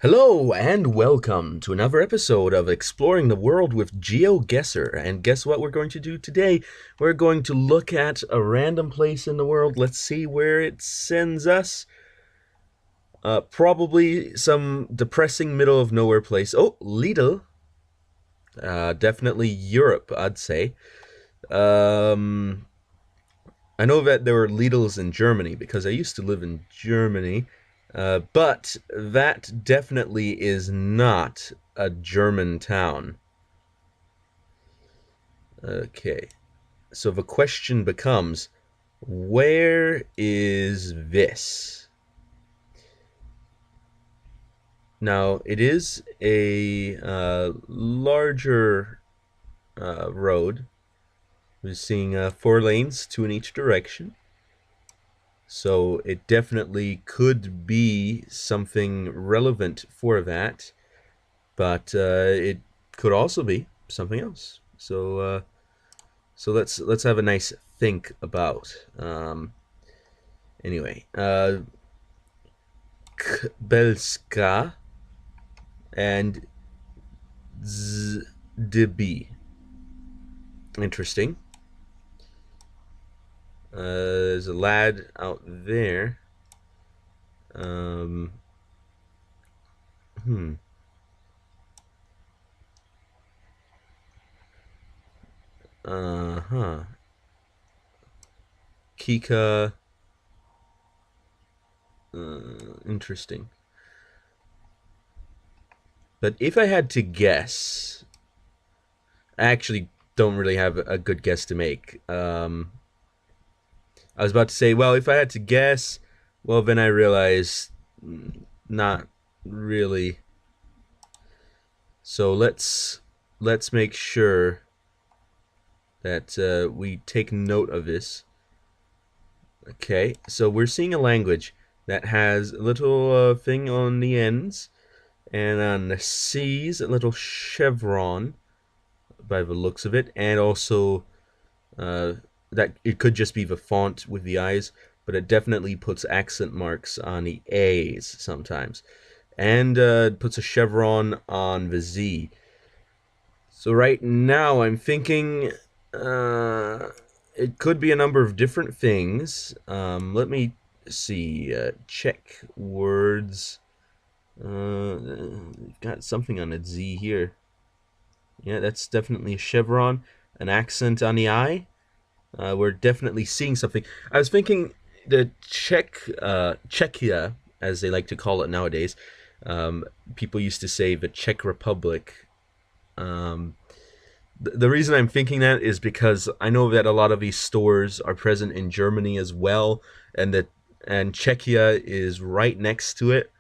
Hello and welcome to another episode of Exploring the World with GeoGuessr. And guess what we're going to do today? We're going to look at a random place in the world. Let's see where it sends us. Probably some depressing middle of nowhere place. Oh, Lidl. Definitely Europe, I'd say. Um, I know that there were Lidls in Germany because I used to live in Germany. But that definitely is not a German town. Okay, so the question becomes, where is this? Now, it is a larger road. We're seeing four lanes, two in each direction. So it definitely could be something relevant for that, but it could also be something else. So let's have a nice think about. Anyway, Kbelska and Zdb. Interesting. There's a lad out there. Um, hmm. Huh. Kika. Interesting. But if I had to guess, I actually don't really have a good guess to make. I was about to say, well, if I had to guess, well, then I realized not really. So let's make sure that we take note of this. Okay, so we're seeing a language that has a little thing on the ends, and on the C's, a little chevron by the looks of it, and also uh, that it could just be the font with the eyes, but it definitely puts accent marks on the A's sometimes, and puts a chevron on the Z. So right now I'm thinking it could be a number of different things. Let me see. Check words. Got something on a Z here. Yeah, that's definitely a chevron. An accent on the I. We're definitely seeing something. I was thinking the Czechia, as they like to call it nowadays. Um, People used to say the Czech Republic. Um, the reason I'm thinking that is because I know that a lot of these stores are present in Germany as well, and Czechia is right next to it.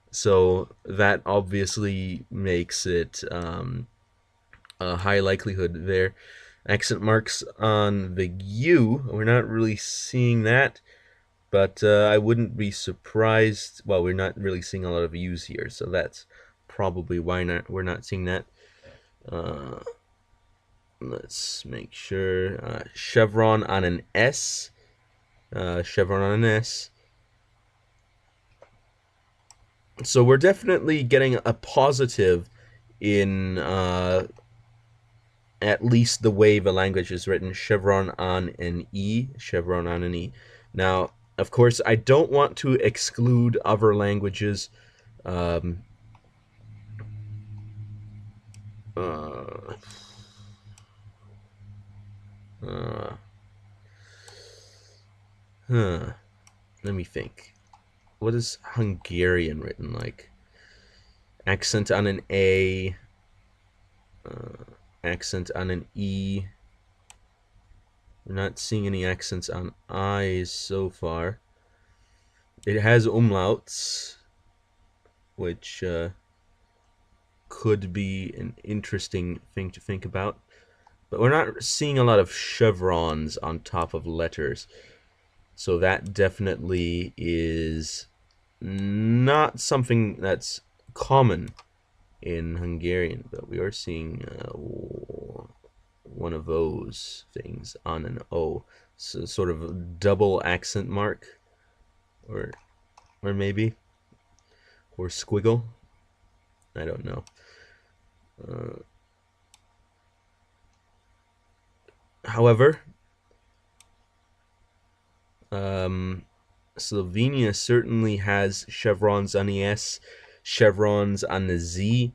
So that obviously makes it a high likelihood there. Accent marks on the U. We're not really seeing that, but I wouldn't be surprised. Well, we're not really seeing a lot of U's here, so that's probably why not we're not seeing that. Uh, let's make sure. Chevron on an S. Chevron on an S. So we're definitely getting a positive in at least the way the language is written. Chevron on an E. Chevron on an E. Now, of course, I don't want to exclude other languages. Um, uh, uh, huh. Let me think. What is Hungarian written like? Accent on an A. Uh, Accent on an E. We're not seeing any accents on I's so far. It has umlauts, which could be an interesting thing to think about. But we're not seeing a lot of chevrons on top of letters. So that definitely is not something that's common in Hungarian, but we are seeing one of those things on an O. So sort of a double accent mark, or maybe, or squiggle. I don't know. However, Slovenia certainly has chevrons on the S, chevrons on the Z.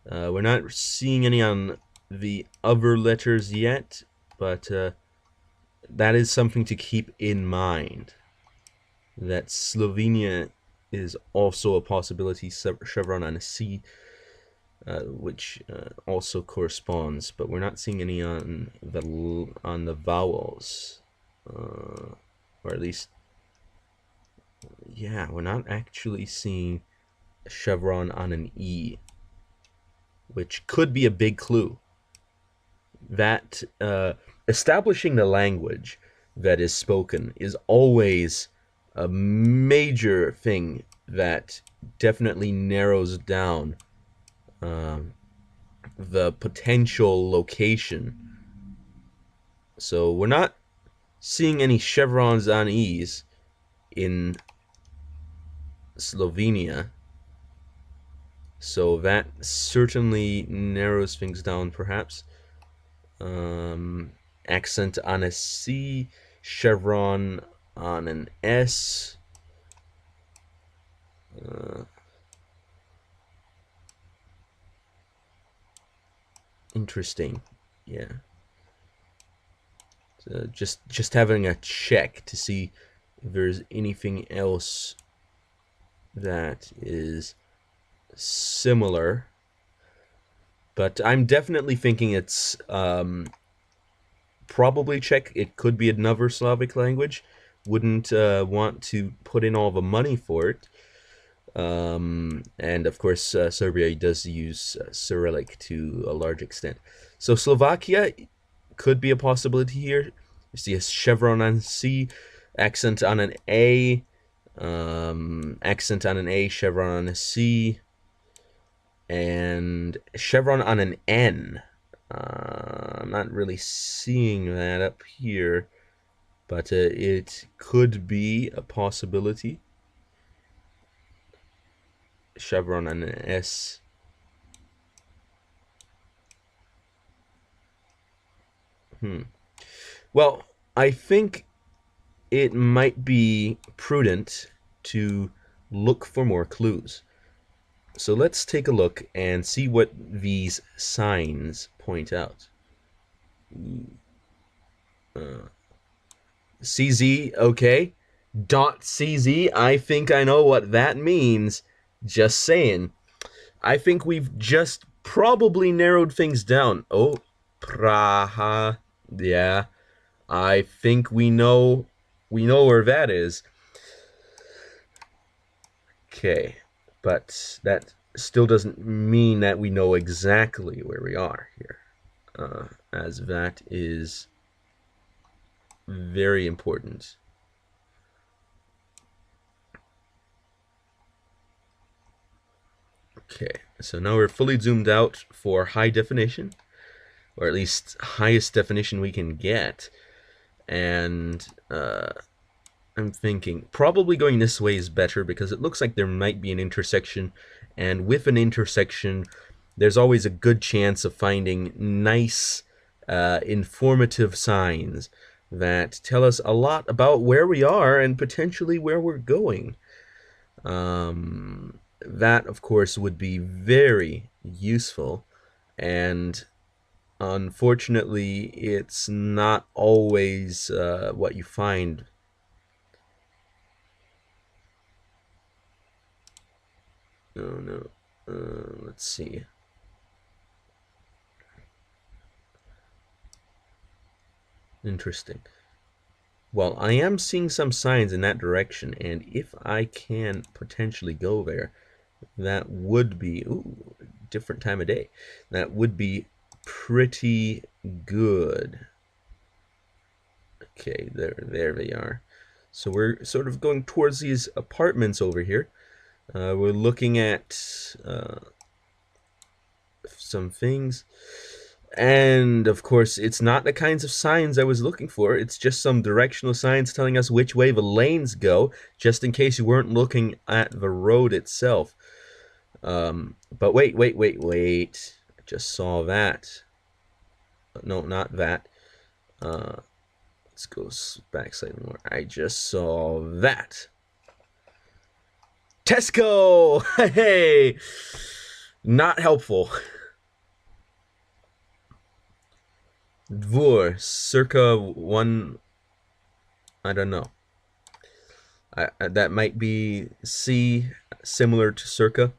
We're not seeing any on the other letters yet, but that is something to keep in mind. That Slovenia is also a possibility, chevron on a C, which also corresponds, but we're not seeing any on the vowels, or at least, yeah, we're not actually seeing a chevron on an E, which could be a big clue. That establishing the language that is spoken is always a major thing that definitely narrows down the potential location. So we're not seeing any chevrons on E's in Slovenia. So that certainly narrows things down, perhaps. Accent on a C, chevron on an S. Interesting, yeah. So just having a check to see if there's anything else that is similar. But I'm definitely thinking it's probably Czech. It could be another Slavic language. Wouldn't want to put in all the money for it. And of course, Serbia does use Cyrillic to a large extent. So Slovakia could be a possibility here. You see a chevron on C, accent on an A, accent on an A, chevron on a C, and chevron on an N. I'm not really seeing that up here, but it could be a possibility. Chevron on an S. Well, I think it might be prudent to look for more clues. So let's take a look and see what these signs point out. CZ, okay. .cz, I think I know what that means. Just saying. I think we've just probably narrowed things down. Oh, Praha. Yeah. I think we know where that is. Okay. But that still doesn't mean that we know exactly where we are here. As that is very important. Okay, so now we're fully zoomed out for high definition, or at least highest definition we can get. And I'm thinking probably going this way is better because it looks like there might be an intersection, and with an intersection there's always a good chance of finding nice informative signs that tell us a lot about where we are and potentially where we're going. That of course would be very useful, and unfortunately it's not always what you find. Oh no. Let's see. Interesting. Well, I am seeing some signs in that direction, and if I can potentially go there, that would be, ooh, different time of day. That would be pretty good. Okay, there they are. So we're sort of going towards these apartments over here. We're looking at some things. And of course, it's not the kinds of signs I was looking for. It's just some directional signs telling us which way the lanes go, just in case you weren't looking at the road itself. But wait. I just saw that. No, not that. Let's go back slightly more. I just saw that. Tesco! Hey! Not helpful. Dvor, circa one. I don't know. That might be C, similar to circa.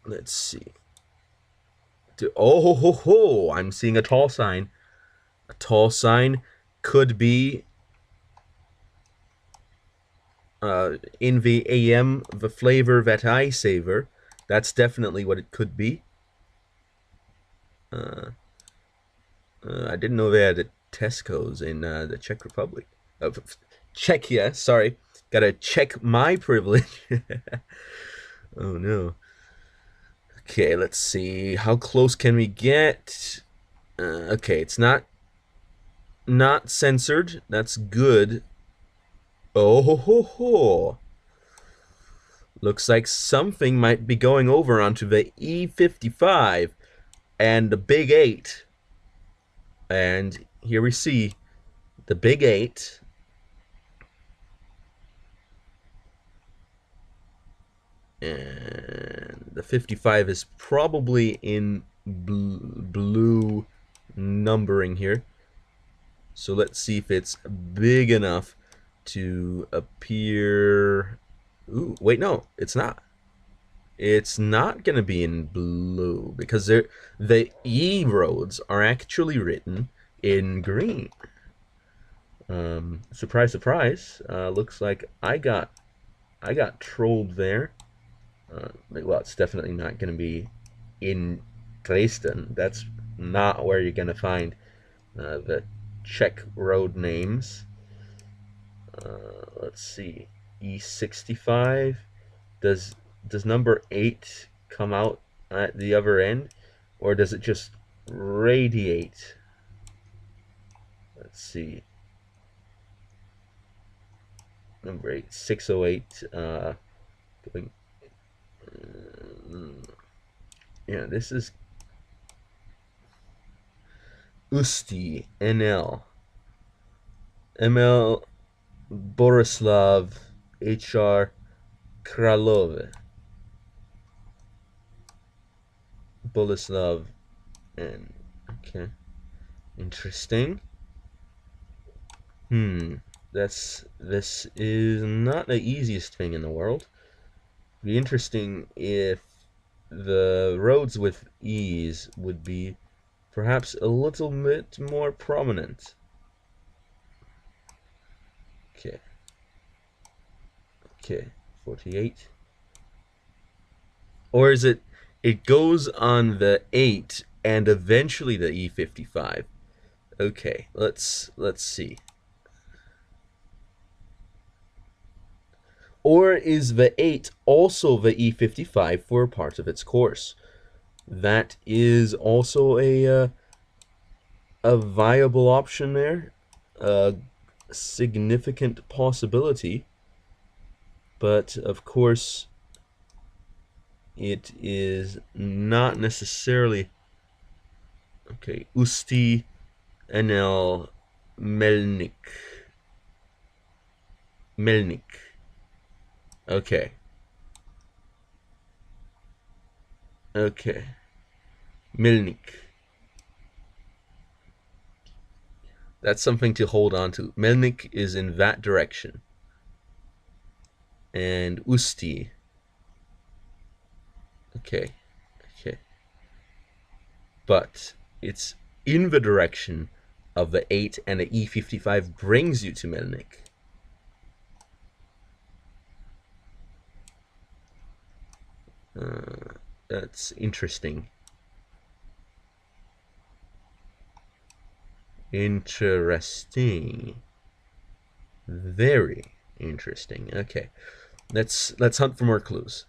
Let's see. Oh ho ho ho! I'm seeing a tall sign. A tall sign could be in the AM, the flavor that I savor. That's definitely what it could be. I didn't know they had Tesco's in the Czech Republic. Czechia, sorry. Gotta check my privilege. Oh no. Okay, let's see. How close can we get? Okay, it's not censored. That's good. Oh ho ho ho. Looks like something might be going over onto the E55 and the Big 8. And here we see the Big 8. And the 55 is probably in blue numbering here. So let's see if it's big enough to appear. Ooh, wait, no, it's not. It's not going to be in blue because the E roads are actually written in green. Surprise, surprise. Looks like I got trolled there. Well, it's definitely not going to be in Dresden. That's not where you're going to find the Czech road names. Let's see. E65. Does number 8 come out at the other end, or does it just radiate? Let's see. Number 8, 608. Going. Yeah, this is Usti NL. ML Borislav HR Kralove. Borislav and okay. Interesting. This is not the easiest thing in the world. It'd be interesting if the roads with E's would be perhaps a little bit more prominent. Okay. Okay, 48. Or is it goes on the 8 and eventually the E55? Okay, let's see. Or is the 8 also the E55 for part of its course? That is also a viable option there. A significant possibility. But, of course, it is not necessarily... Okay, Usti NL Melnik. Okay. Okay. Melnik. That's something to hold on to. Melnik is in that direction. And Usti. Okay. Okay. But it's in the direction of the 8, and the E55 brings you to Melnik. That's interesting. Interesting. Very interesting. Okay. Let's hunt for more clues.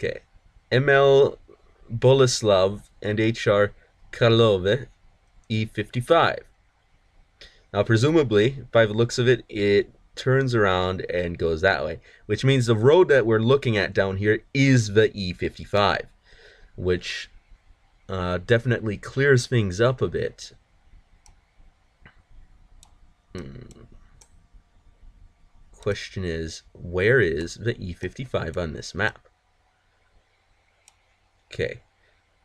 Okay. ML Boleslav and HR Karlove, E55. Now, presumably, by the looks of it, it turns around and goes that way, which means the road that we're looking at down here is the E55, which definitely clears things up a bit. Question is, where is the E55 on this map? Okay.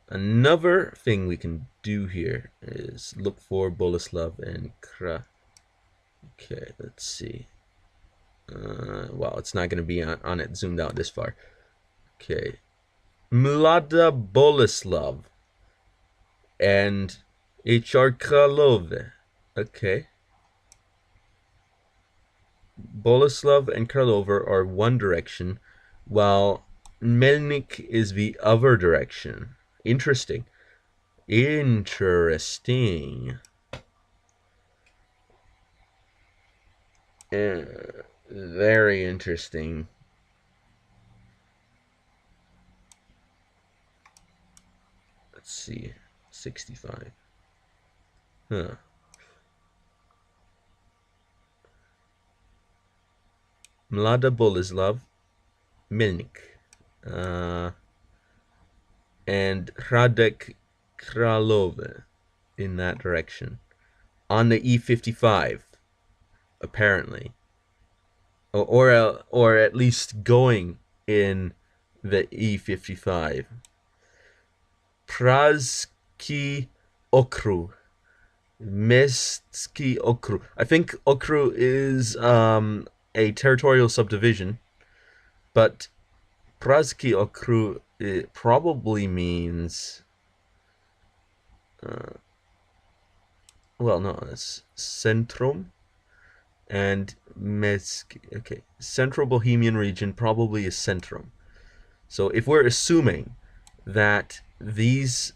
Another thing we can do here is look for Boleslav and Kra. Okay, let's see. Well, it's not going to be on it zoomed out this far. Okay. Mlada Boleslav and HR Kralove. Okay. Boleslav and Kralove are one direction, while Melnik is the other direction. Interesting. Interesting. Very interesting. Let's see. 65. Huh. Mlada Boleslav, Melnik. And Hradek Kralove in that direction. On the E55, apparently. Or at least going in the E55. Prazki Okru. Mestski Okru. I think Okru is a territorial subdivision, but Prazki Okru it probably means well, no, it's Centrum and Meski. Okay, Central Bohemian region probably is Centrum. So if we're assuming that these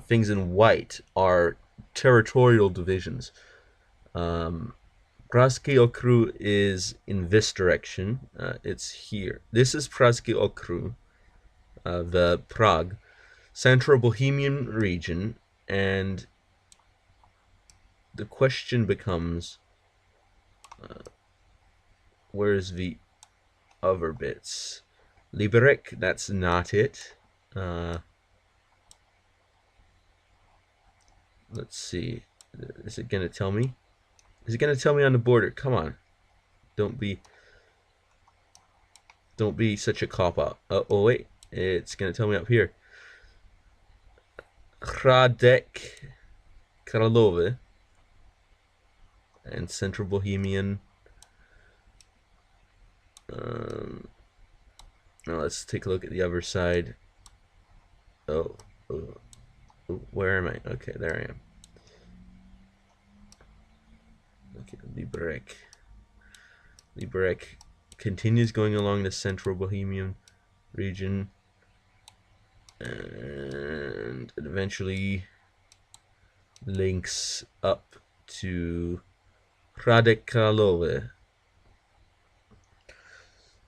things in white are territorial divisions, Praski Okru is in this direction. It's here. This is Praski Okru, the Prague, Central Bohemian region, and the question becomes, where's the other bits? Liberec, that's not it. Let's see. Is it gonna tell me? Is it gonna tell me on the border? Come on. Don't be such a cop-out. Oh wait, it's gonna tell me up here. Hradec Kralove and Central Bohemian. Now let's take a look at the other side. Oh, where am I? Okay, there I am. Okay, Liberec continues going along the Central Bohemian region, and it eventually links up to Hradec Kralove.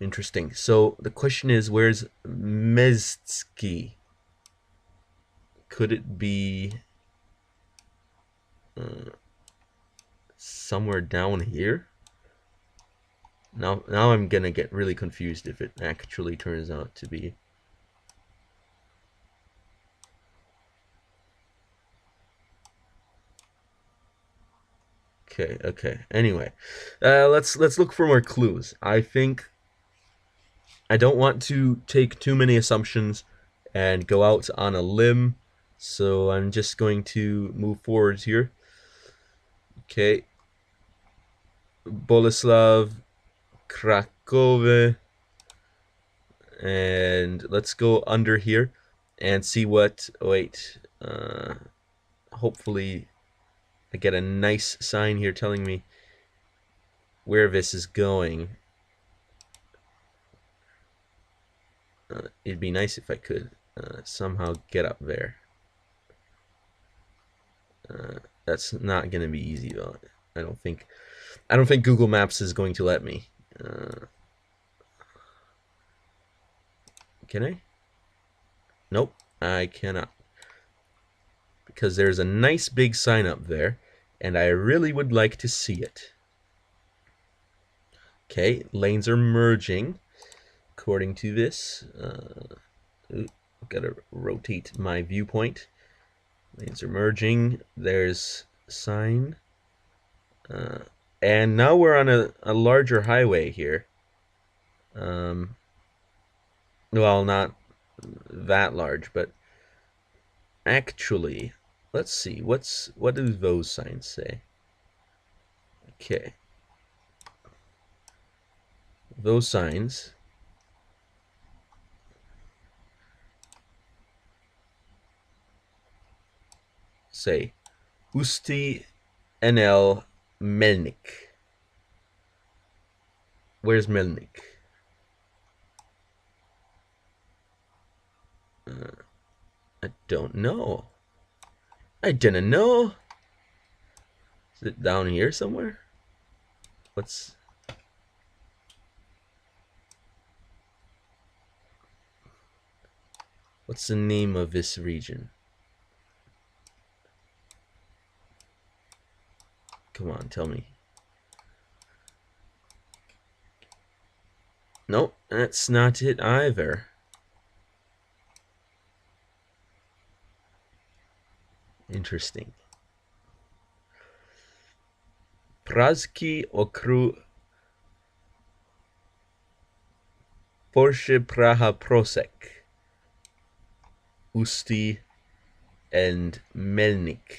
Interesting. So the question is, where's Mestski? Could it be somewhere down here? Now I'm gonna get really confused if it actually turns out to be. Okay. Anyway, let's look for more clues. I think I don't want to take too many assumptions and go out on a limb, so I'm just going to move forward here. Okay. Boleslav, Krakow, and let's go under here and see what. Wait, hopefully I get a nice sign here telling me where this is going. It'd be nice if I could somehow get up there. That's not gonna be easy though. I don't think Google Maps is going to let me. Can I? Nope, I cannot. Because there's a nice big sign up there, and I really would like to see it. Okay, lanes are merging, according to this. Gotta rotate my viewpoint. Lanes are merging. There's sign. And now we're on a larger highway here. Well, not that large, but actually, let's see. What do those signs say? Okay. Those signs say Usti NL Melnik. Where's Melnik? I don't know. I didn't know. Is it down here somewhere? What's the name of this region? Come on, tell me. Nope, that's not it either. Interesting. Prazki okru Porsche Praha Prosek. Usti and Melnik.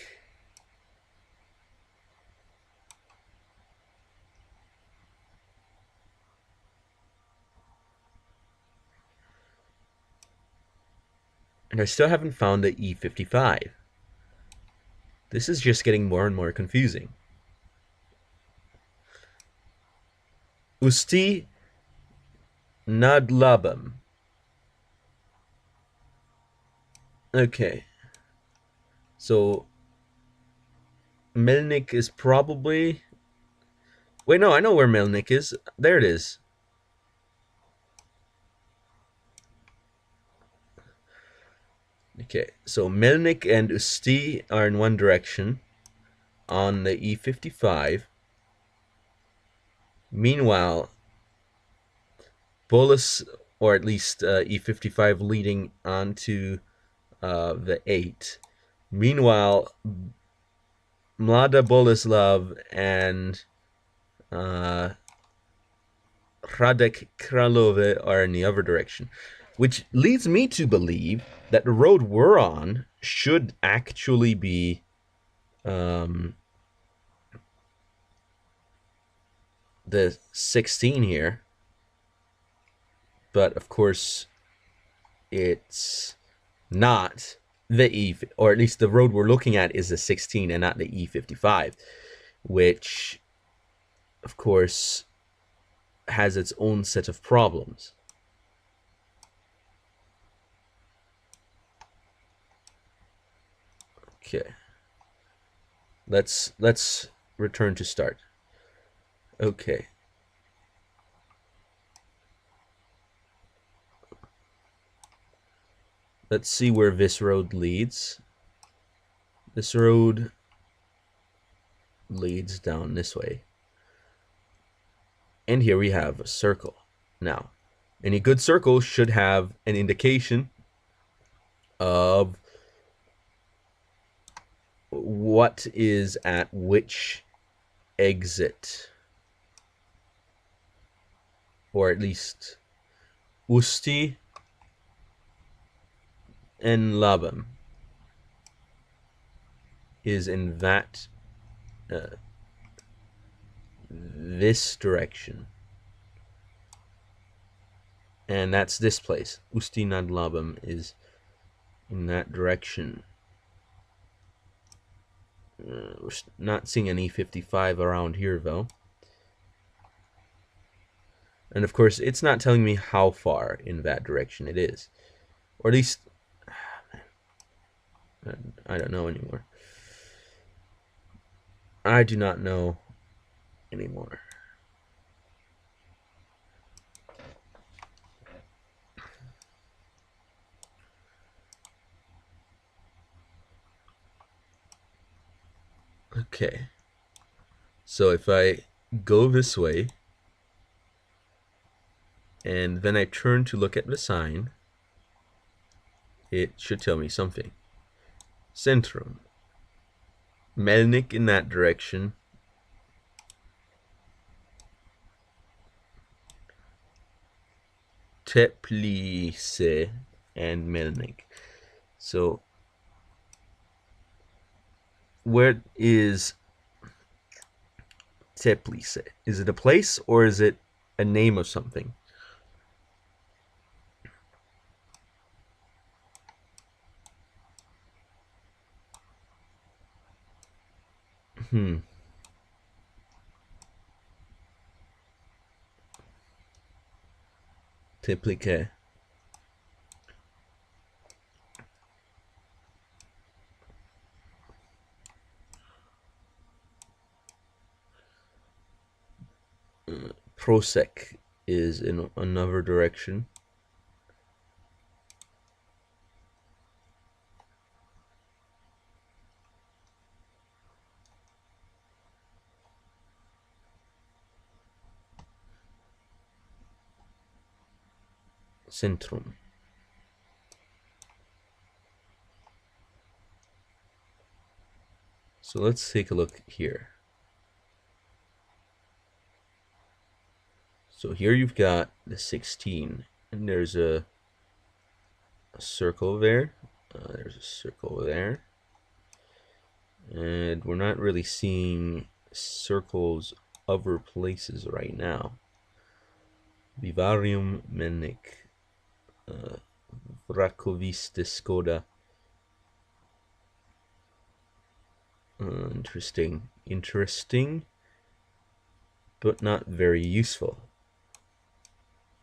And I still haven't found the E55. This is just getting more and more confusing. Usti nad Labem. Okay. So Melnik is probably... Wait, no, I know where Melnik is. There it is. Okay, so Melnik and Usti are in one direction on the E55. Meanwhile, Bolus, or at least E55 leading onto the 8. Meanwhile, Mlada Boleslav and Radek Kralove are in the other direction, which leads me to believe that the road we're on should actually be the 16 here, but of course it's not the E, or at least the road we're looking at is the 16 and not the E55, which of course has its own set of problems. Okay, let's return to start. Okay, let's see where this road leads. This road leads down this way, and here we have a circle. Now, any good circle should have an indication of what is at which exit, or at least Usti and Labem is in that this direction, and that's this place. Usti nad Labem is in that direction. We're not seeing an E55 around here though. And of course, it's not telling me how far in that direction it is. Or at least, I don't know anymore. I do not know anymore. Okay. So if I go this way, and then I turn to look at the sign, it should tell me something. Centrum. Melnik in that direction. Teplice and Melnik. So where is Teplice? Is it a place or is it a name of something? Teplice. Prosek is in another direction. Centrum. So let's take a look here. So here you've got the 16, and there's a circle there. There's a circle there. And we're not really seeing circles other places right now. Vivarium Melnik. Vrakoviste Skoda. Interesting, but not very useful.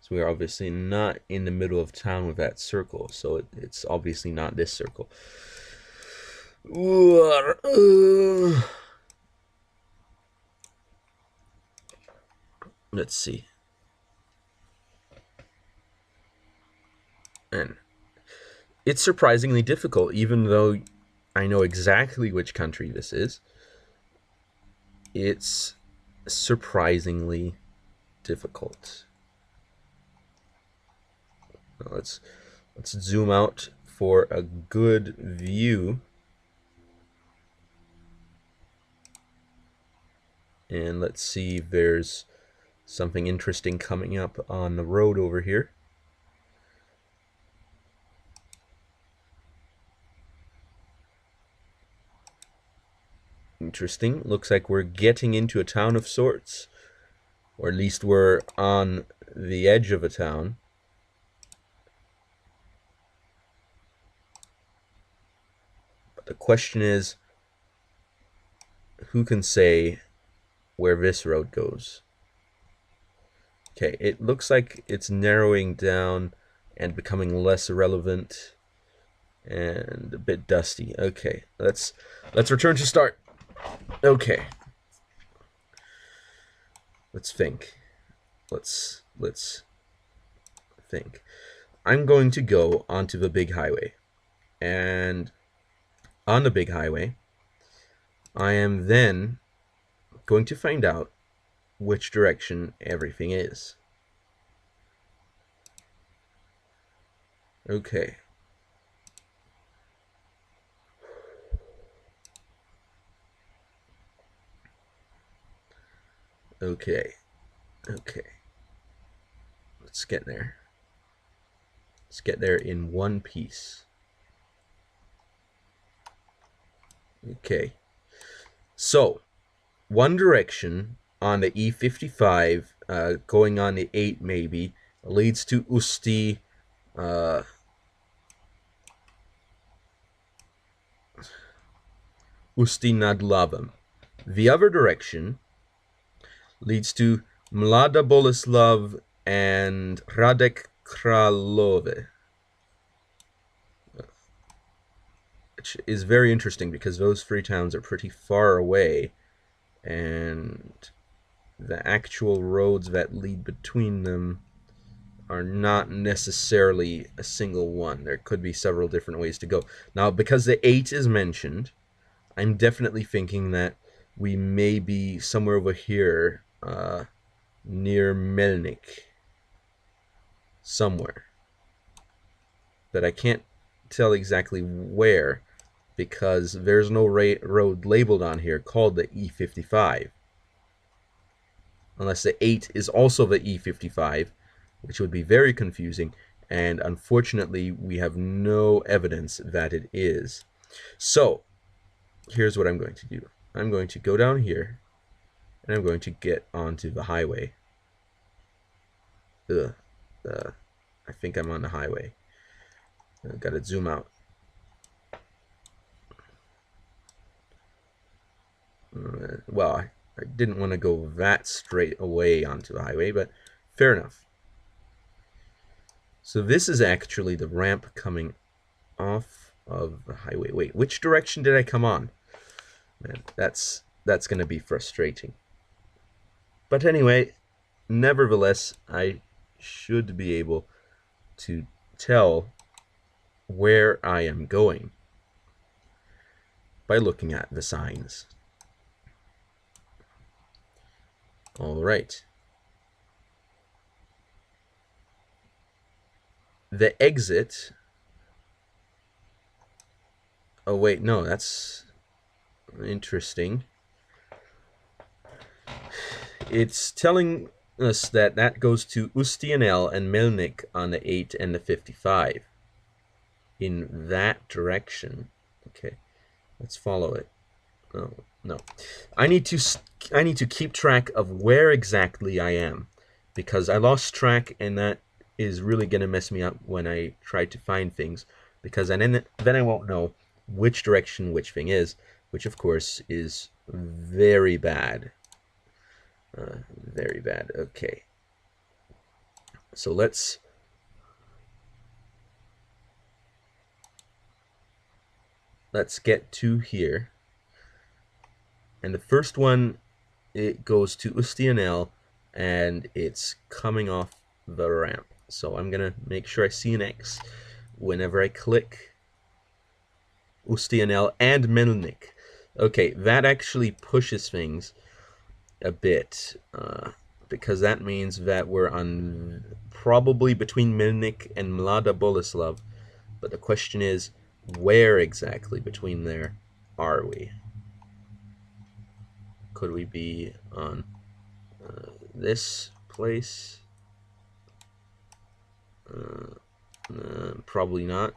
So we are obviously not in the middle of town with that circle, so it's obviously not this circle. Let's see. And it's surprisingly difficult, even though I know exactly which country this is. It's surprisingly difficult. Now let's zoom out for a good view. And let's see if there's something interesting coming up on the road over here. Interesting. Looks like we're getting into a town of sorts. Or at least we're on the edge of a town. But the question is, who can say where this road goes? Okay, it looks like it's narrowing down and becoming less relevant and a bit dusty. Okay, let's return to start. Okay. Let's think. Let's think. I'm going to go onto the big highway. And on the big highway, I am then going to find out which direction everything is. Okay. Okay. Let's get there. Let's get there in one piece. Okay. So, one direction on the E55, going on the 8 maybe, leads to Usti, Usti nad Labem. The other direction leads to Mlada Boleslav and Radek Kralove. Which is very interesting because those three towns are pretty far away, and the actual roads that lead between them are not necessarily a single one. There could be several different ways to go. Now, because the 8 is mentioned, I'm definitely thinking that we may be somewhere over here, near Melnik, somewhere. But I can't tell exactly where, because there's no road labeled on here called the E55. Unless the 8 is also the E55, which would be very confusing, and unfortunately we have no evidence that it is. So, here's what I'm going to do. I'm going to go down here, and I'm going to get onto the highway. I think I'm on the highway. I've got to zoom out. Well, I didn't want to go that straight away onto the highway, but fair enough. So this is actually the ramp coming off of the highway. Wait, which direction did I come on? Man, that's going to be frustrating. But anyway, nevertheless, I should be able to tell where I am going by looking at the signs. All right. The exit. Oh wait, no, that's interesting. It's telling us that that goes to Ustianel and Melnik on the 8 and the 55. In that direction. Okay, let's follow it. Oh, no. I need to keep track of where exactly I am, because I lost track, and that is really gonna mess me up when I try to find things, because then I won't know which direction which thing is, which of course is very bad. Very bad. Okay. So let's get to here. And the first one, it goes to Ustianel, and it's coming off the ramp. So I'm gonna make sure I see an X whenever I click Ustianel and Melnik. Okay, that actually pushes things a bit, because that means that we're on probably between Melnik and Mlada Boleslav. But the question is, where exactly between there are we? Could we be on this place? Probably not.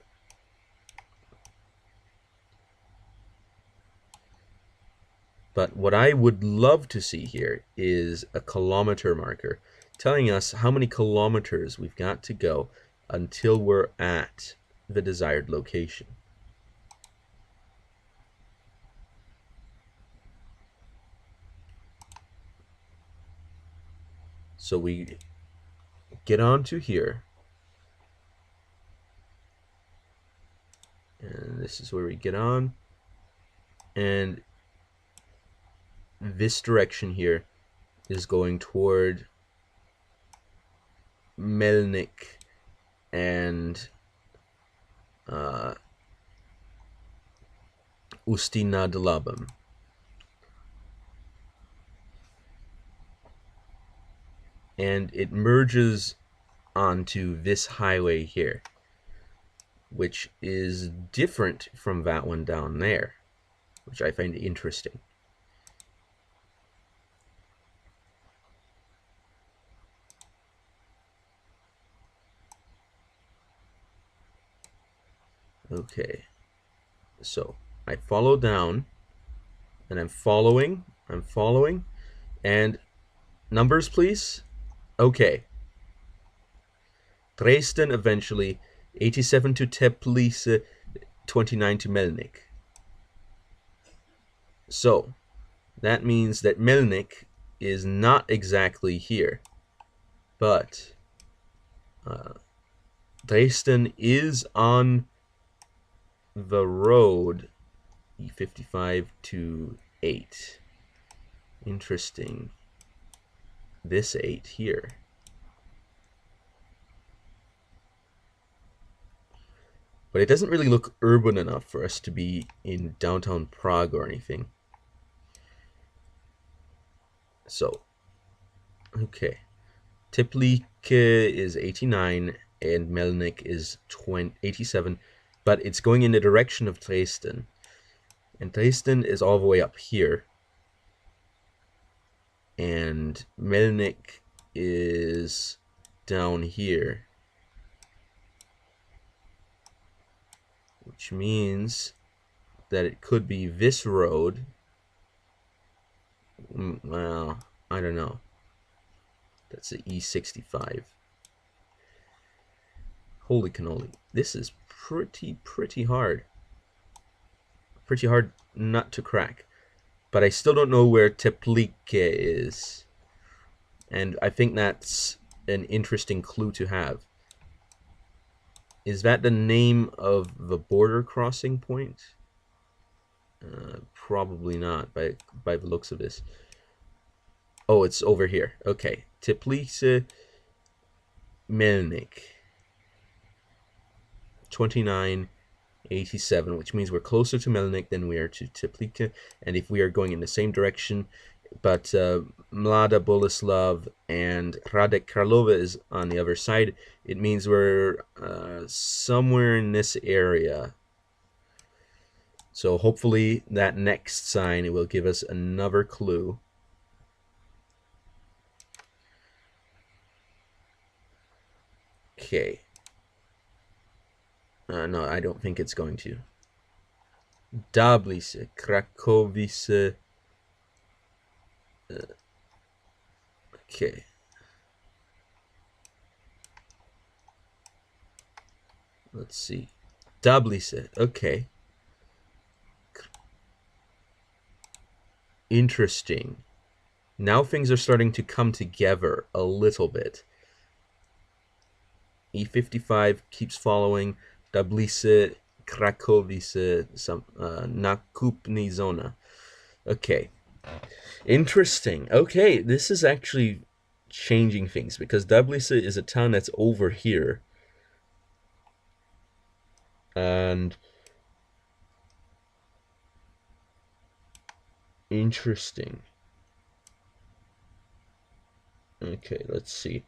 But what I would love to see here is a kilometer marker telling us how many kilometers we've got to go until we're at the desired location. So we get onto here, and this is where we get on, and this direction here is going toward Melnik and Ustinadlabem. And it merges onto this highway here, which is different from that one down there, which I find interesting. Okay, so I follow down, and I'm following, and numbers, please. Okay. Dresden eventually, 87 to Teplice, 29 to Melnik. So, that means that Melnik is not exactly here, but Dresden is on the road E55 to 8. Interesting. This 8 here. But it doesn't really look urban enough for us to be in downtown Prague or anything. So, okay. Teplice is 89 and Melnik is 87, but it's going in the direction of Dresden. And Dresden is all the way up here. And Melnik is down here. Which means that it could be this road. Well, I don't know. That's the E65. Holy cannoli. This is pretty hard. Pretty hard not to crack. But I still don't know where Teplice is. And I think that's an interesting clue to have. Is that the name of the border crossing point? Probably not by the looks of this. Oh, it's over here. Okay. Teplice, Melnik. 2987, which means we're closer to Melnik than we are to Teplice. And if we are going in the same direction, but Mlada Boleslav and Radek Karlova is on the other side, it means we're somewhere in this area. So hopefully that next sign will give us another clue. Okay. No, I don't think it's going to. Dablice, Krakowice. Okay. Let's see. Dablice. Okay. Interesting. Now things are starting to come together a little bit. E55 keeps following. Dablice, Krakowice, Nakupny Zona. Okay. Interesting. Okay, this is actually changing things because Dablice is a town that's over here. And interesting. Okay, let's see.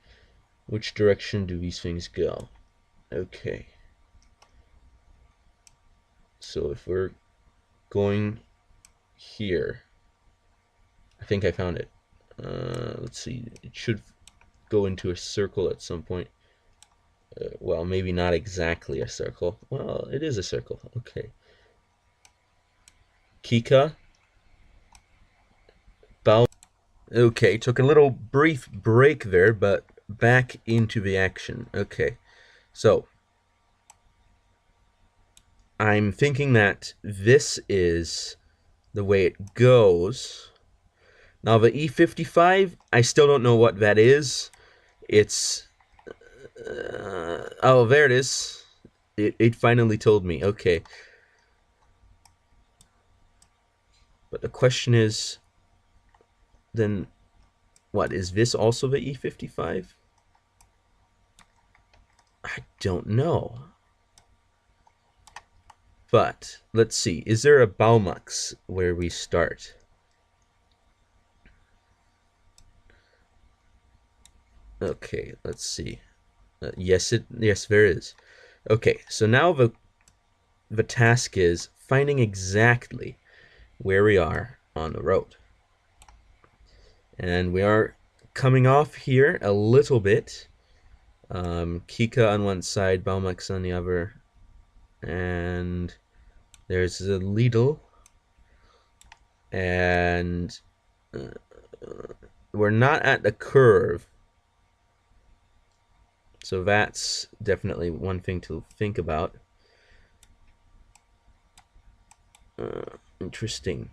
Which direction do these things go? Okay. So if we're going here, I think I found it. Let's see. It should go into a circle at some point. Well, maybe not exactly a circle. Well, it is a circle. Okay. Kika. Bow. Okay, took a little brief break there, but back into the action. Okay. So, I'm thinking that this is the way it goes. Now, the E55, I still don't know what that is. It's... oh, there it is. It finally told me. Okay. But the question is, then, what, is this also the E55? I don't know. But, let's see. Is there a Baumux where we start? Okay, let's see. Yes, there is. Okay, so now the task is finding exactly where we are on the road. And we are coming off here a little bit. Kika on one side, Baumux on the other. And there's a Lidl. And we're not at the curve. So that's definitely one thing to think about. Interesting.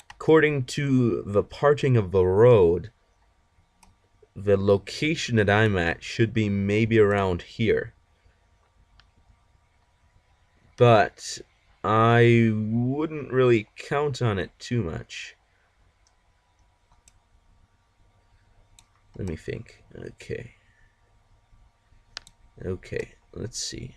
According to the parting of the road, the location that I'm at should be maybe around here. But I wouldn't really count on it too much. Let me think. Okay. Okay, let's see.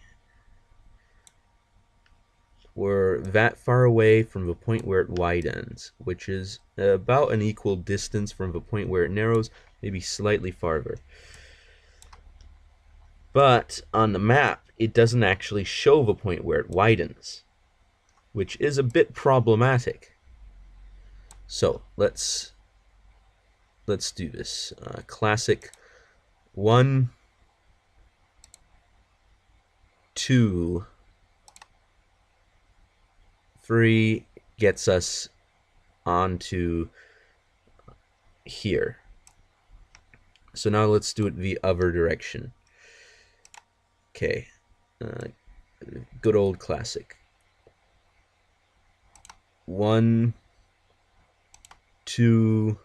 we're that far away from the point where it widens, which is about an equal distance from the point where it narrows, maybe slightly farther. But on the map, it doesn't actually show the point where it widens, which is a bit problematic. So let's do this. Classic 1, 2, 3 gets us onto here. So now let's do it the other direction. Okay, good old classic. 1, 2,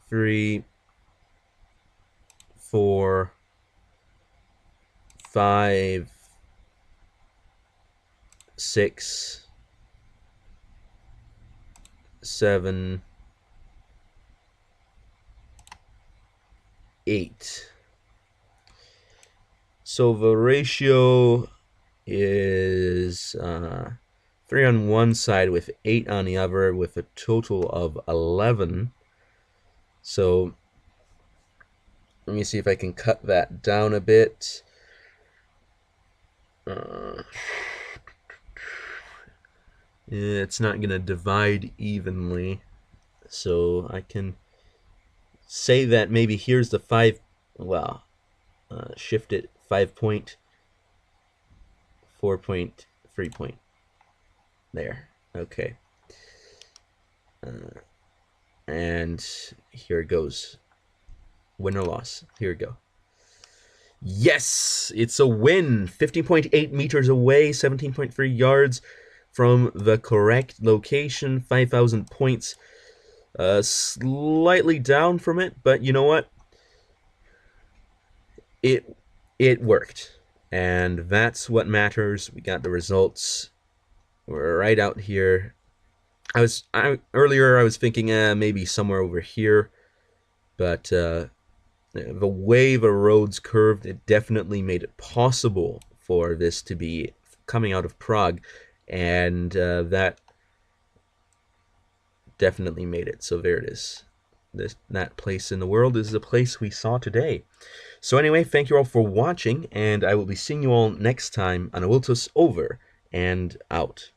3, 4, 5, 6, 7, 8. So the ratio is 3 on one side with 8 on the other, with a total of 11. So let me see if I can cut that down a bit. It's not going to divide evenly. So I can say that maybe here's the 5, well, shift it 5 point, 4 point, 3 point. There. Okay. And here it goes. Win or loss. Here we go. Yes! It's a win! 15.8 meters away, 17.3 yards from the correct location, 5,000 points. Slightly down from it, but you know what? It worked. And that's what matters. We got the results. We're right out here. Earlier I was thinking maybe somewhere over here, but the way the roads curved, it definitely made it possible for this to be coming out of Prague, and that definitely made it. So there it is. That place in the world is the place we saw today. So anyway, thank you all for watching, and I will be seeing you all next time on Awiltus over and out.